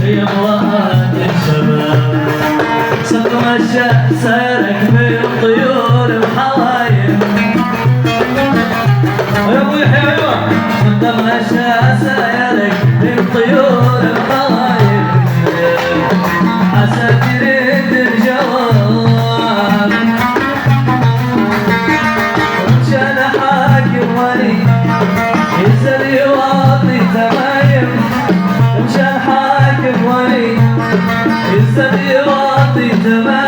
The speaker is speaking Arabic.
في اموات الشباب ستمشى سيرك بالطيور وحوايم يا ابو يحيى ايوه ستمشى سيرك بالطيور وحوايم عسى ترد الجواب ومشان حاكم ولي يسأل يواطي تمايم مشان حاكم ولي يسأل يواطي تمايم